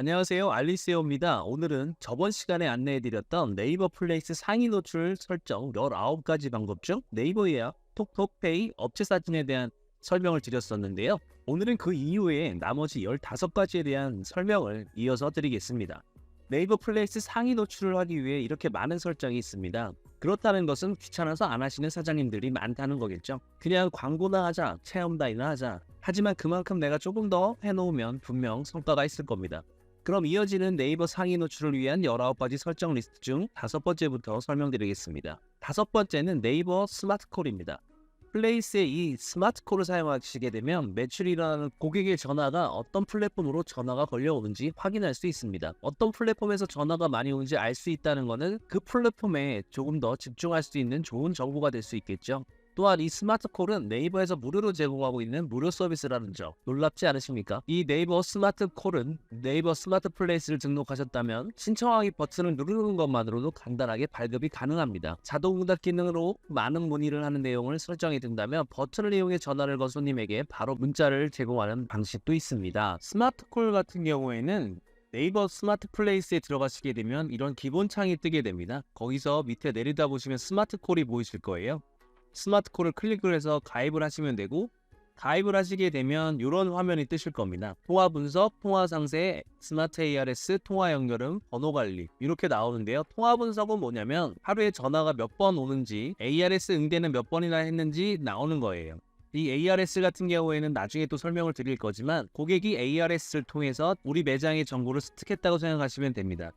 안녕하세요. 알리세오입니다. 오늘은 저번 시간에 안내해드렸던 네이버 플레이스 상위 노출 설정 19가지 방법 중 네이버 예약, 톡톡페이, 업체 사진에 대한 설명을 드렸었는데요. 오늘은 그 이후에 나머지 15가지에 대한 설명을 이어서 드리겠습니다. 네이버 플레이스 상위 노출을 하기 위해 이렇게 많은 설정이 있습니다. 그렇다는 것은 귀찮아서 안 하시는 사장님들이 많다는 거겠죠. 그냥 광고나 하자, 체험단이나 하자. 하지만 그만큼 내가 조금 더 해놓으면 분명 성과가 있을 겁니다. 그럼 이어지는 네이버 상위 노출을 위한 19가지 설정 리스트 중 5번째부터 설명드리겠습니다. 5번째는 네이버 스마트콜입니다. 플레이스에 이 스마트콜을 사용하시게 되면 매출이 일어나는 고객의 전화가 어떤 플랫폼으로 전화가 걸려오는지 확인할 수 있습니다. 어떤 플랫폼에서 전화가 많이 오는지 알 수 있다는 것은 그 플랫폼에 조금 더 집중할 수 있는 좋은 정보가 될 수 있겠죠. 또한 이 스마트콜은 네이버에서 무료로 제공하고 있는 무료 서비스라는 점 놀랍지 않으십니까? 이 네이버 스마트콜은 네이버 스마트 플레이스를 등록하셨다면 신청하기 버튼을 누르는 것만으로도 간단하게 발급이 가능합니다. 자동응답 기능으로 많은 문의를 하는 내용을 설정해 둔다면 버튼을 이용해 전화를 건 손님에게 바로 문자를 제공하는 방식도 있습니다. 스마트콜 같은 경우에는 네이버 스마트 플레이스에 들어가시게 되면 이런 기본 창이 뜨게 됩니다. 거기서 밑에 내리다 보시면 스마트콜이 보이실 거예요. 스마트콜을 클릭을 해서 가입을 하시면 되고, 가입을 하시게 되면 이런 화면이 뜨실 겁니다. 통화 분석, 통화 상세, 스마트 ARS, 통화 연결음, 번호 관리 이렇게 나오는데요. 통화 분석은 뭐냐면 하루에 전화가 몇 번 오는지, ARS 응대는 몇 번이나 했는지 나오는 거예요. 이 ARS 같은 경우에는 나중에 또 설명을 드릴 거지만 고객이 ARS를 통해서 우리 매장의 정보를 습득했다고 생각하시면 됩니다.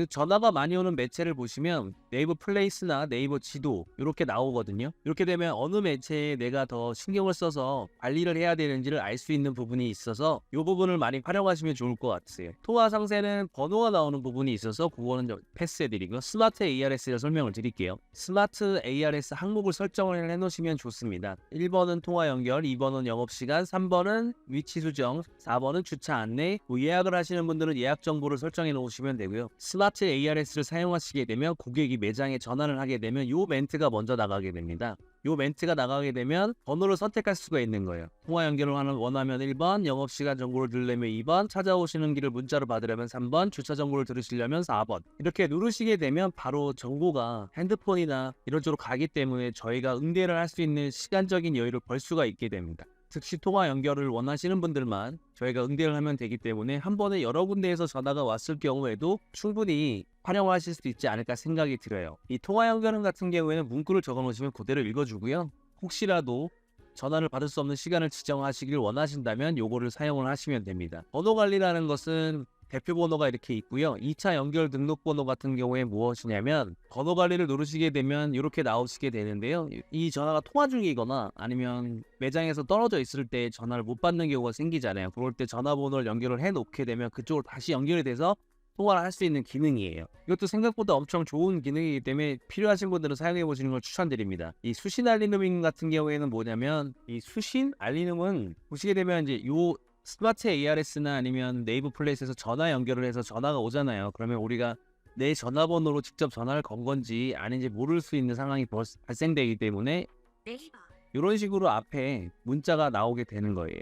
전화가 많이 오는 매체를 보시면 네이버 플레이스나 네이버 지도 이렇게 나오거든요. 이렇게 되면 어느 매체에 내가 더 신경을 써서 관리를 해야 되는지를 알 수 있는 부분이 있어서 이 부분을 많이 활용하시면 좋을 것 같아요. 통화 상세는 번호가 나오는 부분이 있어서 그거는 패스해드리고, 스마트 ARS를 설명을 드릴게요. 스마트 ARS 항목을 설정을 해놓으시면 좋습니다. 1번은 통화 연결, 2번은 영업시간, 3번은 위치 수정, 4번은 주차 안내, 예약을 하시는 분들은 예약 정보를 설정해 놓으시면 되고요. 스마트 ARS를 사용하시게 되면 고객이 매장에 전화를 하게 되면 이 멘트가 먼저 나가게 됩니다. 이 멘트가 나가게 되면 번호를 선택할 수가 있는 거예요. 통화 연결을 원하면 1번, 영업시간 정보를 들으려면 2번, 찾아오시는 길을 문자로 받으려면 3번, 주차 정보를 들으시려면 4번. 이렇게 누르시게 되면 바로 정보가 핸드폰이나 이런 쪽으로 가기 때문에 저희가 응대를 할 수 있는 시간적인 여유를 벌 수가 있게 됩니다. 즉시 통화 연결을 원하시는 분들만 저희가 응대를 하면 되기 때문에 한 번에 여러 군데에서 전화가 왔을 경우에도 충분히 활용하실 수 있지 않을까 생각이 들어요. 이 통화 연결음 같은 경우에는 문구를 적어 놓으시면 그대로 읽어주고요. 혹시라도 전화를 받을 수 없는 시간을 지정하시길 원하신다면 요거를 사용을 하시면 됩니다. 번호 관리라는 것은 대표 번호가 이렇게 있고요. 2차 연결 등록 번호 같은 경우에 무엇이냐면 번호 관리를 누르시게 되면 이렇게 나오시게 되는데요. 이 전화가 통화 중이거나 아니면 매장에서 떨어져 있을 때 전화를 못 받는 경우가 생기잖아요. 그럴 때 전화번호를 연결을 해 놓게 되면 그쪽으로 다시 연결이 돼서 통화를 할 수 있는 기능이에요. 이것도 생각보다 엄청 좋은 기능이기 때문에 필요하신 분들은 사용해 보시는 걸 추천드립니다. 이 수신 알림음 같은 경우에는 뭐냐면, 이 수신 알림음은 보시게 되면 이제 요 스마트 ARS나 아니면 네이버 플레이스에서 전화 연결을 해서 전화가 오잖아요. 그러면 우리가 내 전화번호로 직접 전화를 건 건지 아닌지 모를 수 있는 상황이 발생되기 때문에 이런 식으로 앞에 문자가 나오게 되는 거예요.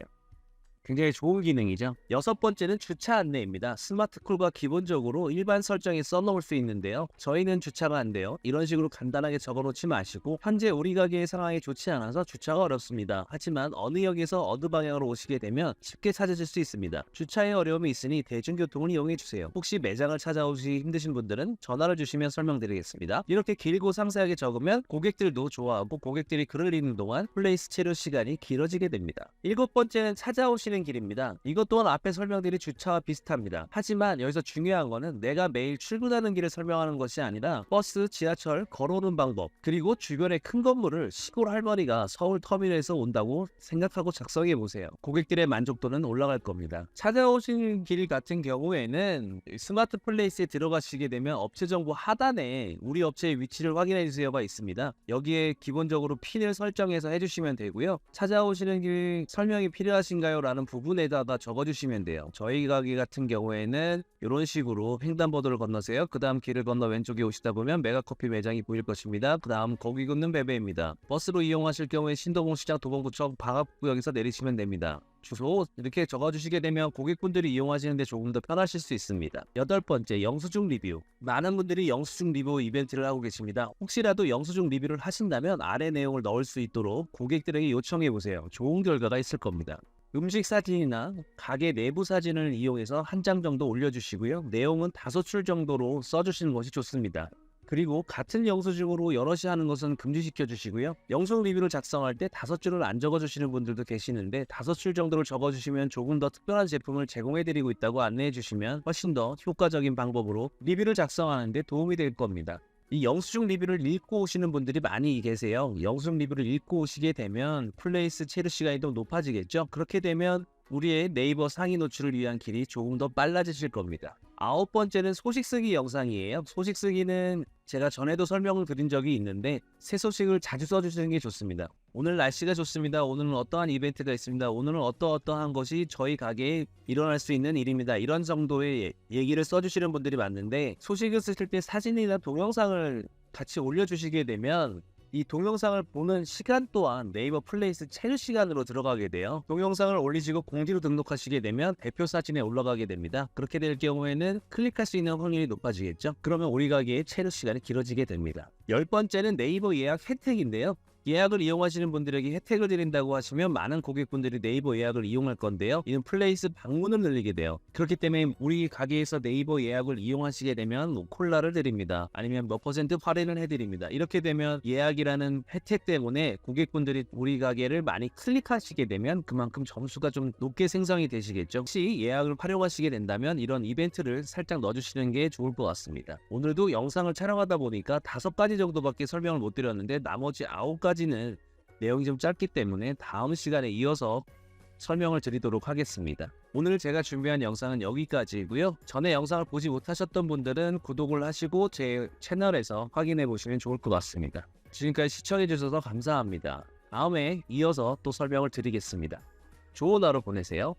굉장히 좋은 기능이죠. 6번째는 주차 안내입니다. 스마트콜과 기본적으로 일반 설정에 써놓을 수 있는데요. 저희는 주차가 안 돼요. 이런 식으로 간단하게 적어놓지 마시고, 현재 우리 가게의 상황이 좋지 않아서 주차가 어렵습니다. 하지만 어느 역에서 어느 방향으로 오시게 되면 쉽게 찾으실 수 있습니다. 주차에 어려움이 있으니 대중교통을 이용해주세요. 혹시 매장을 찾아오시기 힘드신 분들은 전화를 주시면 설명드리겠습니다. 이렇게 길고 상세하게 적으면 고객들도 좋아하고, 고객들이 글을 읽는 동안 플레이스 체류 시간이 길어지게 됩니다. 7번째는 찾아오시는 길입니다. 이것 또한 앞에 설명드린 주차와 비슷합니다. 하지만 여기서 중요한 거는 내가 매일 출근하는 길을 설명하는 것이 아니라 버스, 지하철, 걸어오는 방법, 그리고 주변의 큰 건물을 시골 할머니가 서울 터미널에서 온다고 생각하고 작성해 보세요. 고객들의 만족도는 올라갈 겁니다. 찾아오시는 길 같은 경우에는 스마트 플레이스에 들어가시게 되면 업체 정보 하단에 우리 업체의 위치를 확인해 주세요가 있습니다. 여기에 기본적으로 핀을 설정해서 해주시면 되고요. 찾아오시는 길 설명이 필요하신가요? 라는 관련 부분에다가 적어주시면 돼요. 저희 가게 같은 경우에는 이런 식으로 횡단보도를 건너세요. 그 다음 길을 건너 왼쪽에 오시다 보면 메가커피 매장이 보일 것입니다. 그 다음 고기 굽는 베베입니다. 버스로 이용하실 경우에 신도봉시장 도봉구청 방학구역에서 내리시면 됩니다. 주소 이렇게 적어주시게 되면 고객분들이 이용하시는데 조금 더 편하실 수 있습니다. 8번째, 영수증 리뷰. 많은 분들이 영수증 리뷰 이벤트를 하고 계십니다. 혹시라도 영수증 리뷰를 하신다면 아래 내용을 넣을 수 있도록 고객들에게 요청해 보세요. 좋은 결과가 있을 겁니다. 음식 사진이나 가게 내부 사진을 이용해서 한 장 정도 올려주시고요. 내용은 5줄 정도로 써주시는 것이 좋습니다. 그리고 같은 영수증으로 여럿이 하는 것은 금지시켜 주시고요. 영수증 리뷰를 작성할 때 5줄을 안 적어주시는 분들도 계시는데 5줄 정도를 적어주시면 조금 더 특별한 제품을 제공해드리고 있다고 안내해 주시면 훨씬 더 효과적인 방법으로 리뷰를 작성하는 데 도움이 될 겁니다. 이 영수증 리뷰를 읽고 오시는 분들이 많이 계세요. 영수증 리뷰를 읽고 오시게 되면 플레이스 체류 시간이 더 높아지겠죠. 그렇게 되면 우리의 네이버 상위 노출을 위한 길이 조금 더 빨라지실 겁니다. 9번째는 소식 쓰기 영상이에요. 소식 쓰기는 제가 전에도 설명을 드린 적이 있는데 새 소식을 자주 써주시는 게 좋습니다. 오늘 날씨가 좋습니다. 오늘은 어떠한 이벤트가 있습니다. 오늘은 어떠한 것이 저희 가게에 일어날 수 있는 일입니다. 이런 정도의 얘기를 써주시는 분들이 많은데 소식을 쓰실 때 사진이나 동영상을 같이 올려주시게 되면 이 동영상을 보는 시간 또한 네이버 플레이스 체류 시간으로 들어가게 돼요. 동영상을 올리시고 공지로 등록하시게 되면 대표 사진에 올라가게 됩니다. 그렇게 될 경우에는 클릭할 수 있는 확률이 높아지겠죠. 그러면 우리 가게의 체류 시간이 길어지게 됩니다. 10번째는 네이버 예약 혜택인데요. 예약을 이용하시는 분들에게 혜택을 드린다고 하시면 많은 고객분들이 네이버 예약을 이용할 건데요. 이는 플레이스 방문을 늘리게 돼요. 그렇기 때문에 우리 가게에서 네이버 예약을 이용하시게 되면 콜라를 드립니다. 아니면 몇 % 할인을 해드립니다. 이렇게 되면 예약이라는 혜택 때문에 고객분들이 우리 가게를 많이 클릭하시게 되면 그만큼 점수가 좀 높게 생성이 되시겠죠. 혹시 예약을 활용하시게 된다면 이런 이벤트를 살짝 넣어주시는 게 좋을 것 같습니다. 오늘도 영상을 촬영하다 보니까 5가지 정도밖에 설명을 못 드렸는데 나머지 9가지는 내용이 좀 짧기 때문에 다음 시간에 이어서 설명을 드리도록 하겠습니다. 오늘 제가 준비한 영상은 여기까지이고요. 전에 영상을 보지 못하셨던 분들은 구독을 하시고 제 채널에서 확인해 보시면 좋을 것 같습니다. 지금까지 시청해 주셔서 감사합니다. 다음에 이어서 또 설명을 드리겠습니다. 좋은 하루 보내세요.